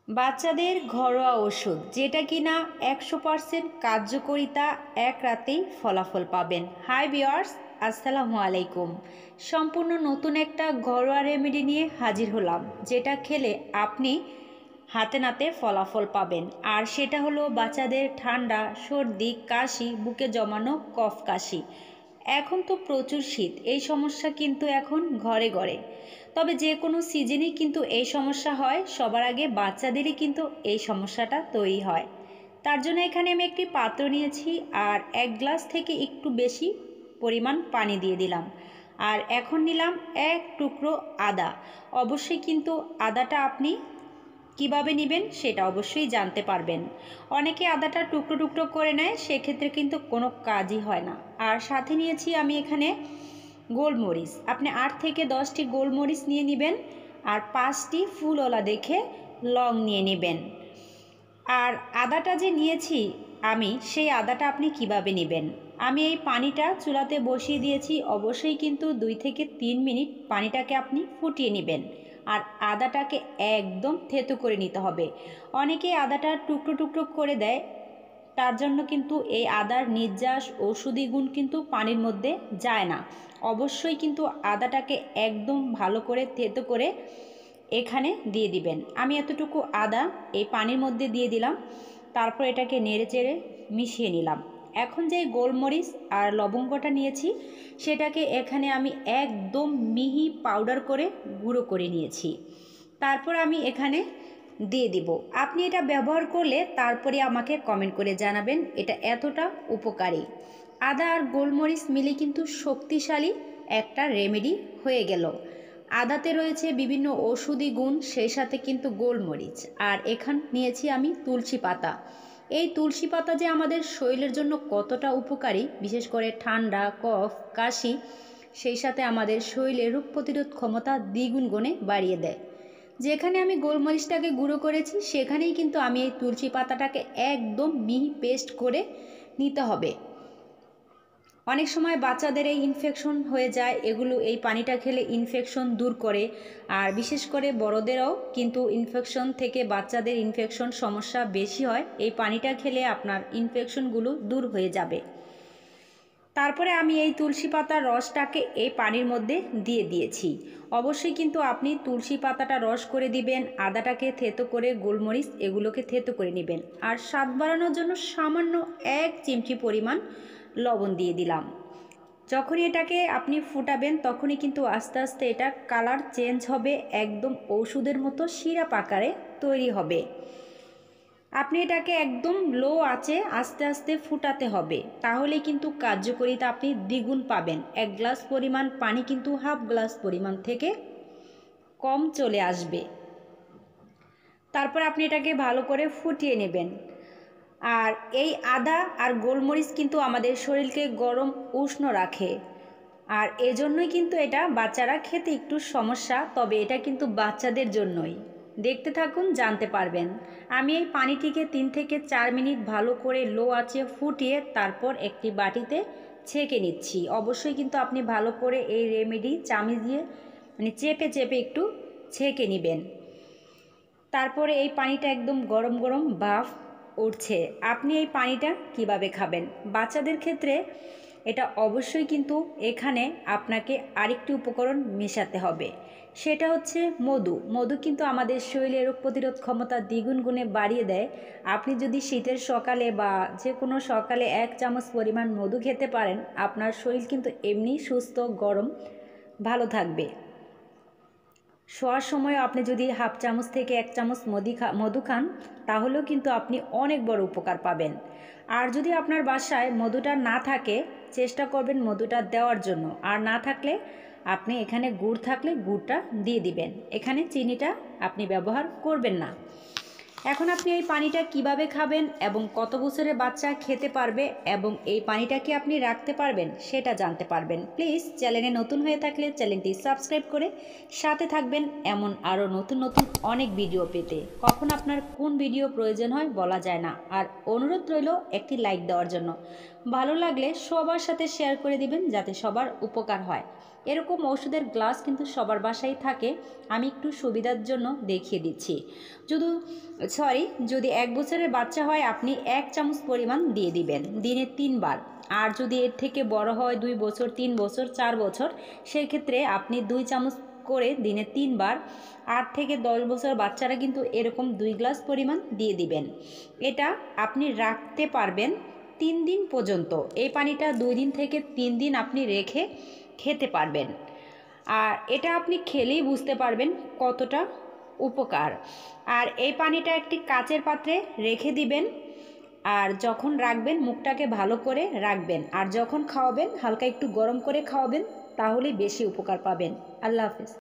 বাচ্চাদের ঘরোয়া ওষুধ যেটা কিনা 100% কার্যকারিতা, এক রাতেই ফলাফল পাবেন। হাই ভিউয়ার্স, আসসালামু আলাইকুম। সম্পূর্ণ নতুন একটা ঘরোয়া রেমেডি নিয়ে হাজির হলাম, যেটা খেলে আপনি হাতে নাতে ফলাফল পাবেন। আর সেটা হলো বাচ্চাদের ঠান্ডা, সর্দি, কাশি, বুকে জমানো কফ কাশি। এখন তো প্রচুর শীত, এই সমস্যা কিন্তু এখন ঘরে ঘরে। তবে যে কোনো সিজনেই কিন্তু এই সমস্যা হয়, সবার আগে বাচ্চাদেরই কিন্তু এই সমস্যাটা তৈরি হয়। তার জন্য এখানে আমি একটি পাত্র নিয়েছি আর 1 গ্লাস থেকে একটু বেশি পরিমাণ পানি দিয়ে দিলাম। আর এখন নিলাম 1 টুকরো আদা। অবশ্যই কিন্তু আদাটা আপনি কিভাবে নেবেন সেটা অবশ্যই জানতে পারবেন। অনেকে আদাটা টুকরো টুকরো করে নেয়, সেক্ষেত্রে কিন্তু কোনো কাজই হয় না। আর সাথে নিয়েছি আমি এখানে গোলমরিচ। আপনি 8 থেকে 10টি গোলমরিচ নিয়ে নেবেন আর 5টি ফুলওয়ালা দেখে লং নিয়ে নেবেন। আর আদাটা যে নিয়েছি আমি, সেই আদাটা আপনি কিভাবে নেবেন, আমি এই পানিটা চুলাতে বসিয়ে দিয়েছি। অবশ্যই কিন্তু 2 থেকে 3 মিনিট পানিটাকে আপনি ফুটিয়ে নেবেন। আর আদাটাকে একদম থেতো করে নিতে হবে। অনেকে আদাটা টুকরো টুকরো করে দেয়, তার জন্য কিন্তু এই আদার নির্যাস ঔষধি গুণ কিন্তু পানির মধ্যে যায় না। অবশ্যই কিন্তু আদাটাকে একদম ভালো করে থেতো করে এখানে দিয়ে দিবেন। আমি এতটুকু আদা এই পানির মধ্যে দিয়ে দিলাম, তারপর এটাকে নেড়ে চেড়ে মিশিয়ে নিলাম। এখন যে গোলমরিচ আর লবঙ্গটা নিয়েছি, সেটাকে এখানে আমি একদম মিহি পাউডার করে গুঁড়ো করে নিয়েছি। তারপর আমি এখানে দিয়ে দিব। আপনি এটা ব্যবহার করলে তারপরে আমাকে কমেন্ট করে জানাবেন এটা এতটা উপকারী। আদা আর গোলমরিচ মিলে কিন্তু শক্তিশালী একটা রেমেডি হয়ে গেল। আদাতে রয়েছে বিভিন্ন ঔষধি গুণ, সেই সাথে কিন্তু গোলমরিচ। আর এখান নিয়েছি আমি তুলসী পাতা। এই তুলসী পাতা যে আমাদের শরীরের জন্য কতটা উপকারী, বিশেষ করে ঠান্ডা, কফ, কাশি, সেই সাথে আমাদের শরীরের রোগ প্রতিরোধ ক্ষমতা দ্বিগুণ গুণে বাড়িয়ে দেয়। যেখানে আমি গোলমরিচটাকে গুঁড়ো করেছি, সেখানেই কিন্তু আমি এই তুলসী পাতাটাকে একদম মিহি পেস্ট করে নিতে হবে। অনেক সময় বাচ্চাদের এই ইনফেকশন হয়ে যায়, এগুলো এই পানিটা খেলে ইনফেকশন দূর করে। আর বিশেষ করে বড়দেরও কিন্তু ইনফেকশন থেকে বাচ্চাদের ইনফেকশন সমস্যা বেশি হয়। এই পানিটা খেলে আপনার ইনফেকশনগুলো দূর হয়ে যাবে। তারপরে আমি এই তুলসী পাতার রসটাকে এই পানির মধ্যে দিয়ে দিয়েছি। অবশ্যই কিন্তু আপনি তুলসী পাতাটা রস করে দিবেন, আদাটাকে থেতো করে, গোলমরিচ এগুলোকে থেতো করে নেবেন। আর স্বাদ বাড়ানোর জন্য সামান্য 1 চিমটি পরিমাণ লবণ দিয়ে দিলাম। যখনই এটাকে আপনি ফুটাবেন, তখনই কিন্তু আস্তে আস্তে এটা কালার চেঞ্জ হবে, একদম ওষুধের মতো সিরাপ আকারে তৈরি হবে। আপনি এটাকে একদম লো আঁচে আস্তে আস্তে ফুটাতে হবে, তাহলে কিন্তু কার্যকারিতা আপনি দ্বিগুণ পাবেন। 1 গ্লাস পরিমাণ পানি কিন্তু হাফ গ্লাস পরিমাণ থেকে কম চলে আসবে। তারপর আপনি এটাকে ভালো করে ফুটিয়ে নেবেন। আর এই আদা আর গোলমরিচ কিন্তু আমাদের শরীরকে গরম উষ্ণ রাখে। আর এজন্যই কিন্তু এটা বাচ্চারা খেতে একটু সমস্যা, তবে এটা কিন্তু বাচ্চাদের জন্যই। দেখতে থাকুন, জানতে পারবেন। আমি এই পানিটিকে 3 থেকে 4 মিনিট ভালো করে লো আঁচে ফুটিয়ে তারপর একটি বাটিতে ছেঁকে নিচ্ছি। অবশ্যই কিন্তু আপনি ভালো করে এই রেমেডি চামিচ দিয়ে চেপে চেপে একটু ছেঁকে নেবেন। তারপরে এই পানিটা একদম গরম গরম ভাপ উঠছে। আপনি এই পানিটা কিভাবে খাবেন? বাচ্চাদের ক্ষেত্রে এটা অবশ্যই কিন্তু এখানে আপনাকে আরেকটি উপকরণ মেশাতে হবে, সেটা হচ্ছে মধু। মধু কিন্তু আমাদের শরীরের রোগ প্রতিরোধ ক্ষমতা দ্বিগুণ গুণে বাড়িয়ে দেয়। আপনি যদি শীতের সকালে বা যে কোনো সকালে 1 চামচ পরিমাণ মধু খেতে পারেন, আপনার শরীর কিন্তু এমনি সুস্থ, গরম, ভালো থাকবে। শোয়ার সময় আপনি যদি হাফ চামচ থেকে 1 চামচ মধু খান, তাহলেও কিন্তু আপনি অনেক বড় উপকার পাবেন। আর যদি আপনার বাসায় মধুটা না থাকে, চেষ্টা করবেন মধুটা দেওয়ার জন্য। আর না থাকলে আপনি এখানে গুড় থাকলে গুড়টা দিয়ে দিবেন, এখানে চিনিটা আপনি ব্যবহার করবেন না। এখন আপনি এই পানিটা কিভাবে খাবেন এবং কত বছরের বাচ্চা খেতে পারবে এবং এই পানিটাকে আপনি রাখতে পারবেন সেটা জানতে পারবেন। প্লিজ চ্যানেলে নতুন হয়ে থাকলে চ্যানেলটি সাবস্ক্রাইব করে সাথে থাকবেন, এমন আরও নতুন নতুন অনেক ভিডিও পেতে। কখন আপনার কোন ভিডিও প্রয়োজন হয় বলা যায় না। আর অনুরোধ রইল একটি লাইক দেওয়ার জন্য। ভালো লাগলে সবার সাথে শেয়ার করে দিবেন, যাতে সবার উপকার হয়। এরকম ওষুধের গ্লাস কিন্তু সবার বাসায় থাকে, আমি একটু সুবিধার জন্য দেখিয়ে দিচ্ছি। যদি 1 বছরের বাচ্চা হয় আপনি 1 চামচ পরিমাণ দিয়ে দিবেন দিনে 3 বার। আর যদি এর থেকে বড় হয় 2 বছর, 3 বছর, 4 বছর, সেই ক্ষেত্রে আপনি 2 চামচ করে দিনে 3 বার। 8 থেকে 10 বছর বাচ্চারা কিন্তু এরকম 2 গ্লাস পরিমাণ দিয়ে দিবেন। এটা আপনি রাখতে পারবেন 3 দিন পর্যন্ত। এই পানিটা 2 দিন থেকে 3 দিন আপনি রেখে খেতে পারবেন। আর এটা আপনি খেলেই বুঝতে পারবেন কতটা উপকার। আর এই পানিটা একটি কাচের পাত্রে রেখে দিবেন। আর যখন রাখবেন মুখটাকে ভালো করে রাখবেন, আর যখন খাওয়াবেন হালকা একটু গরম করে খাওয়াবেন, তাহলেই বেশি উপকার পাবেন। আল্লাহ হাফেজ।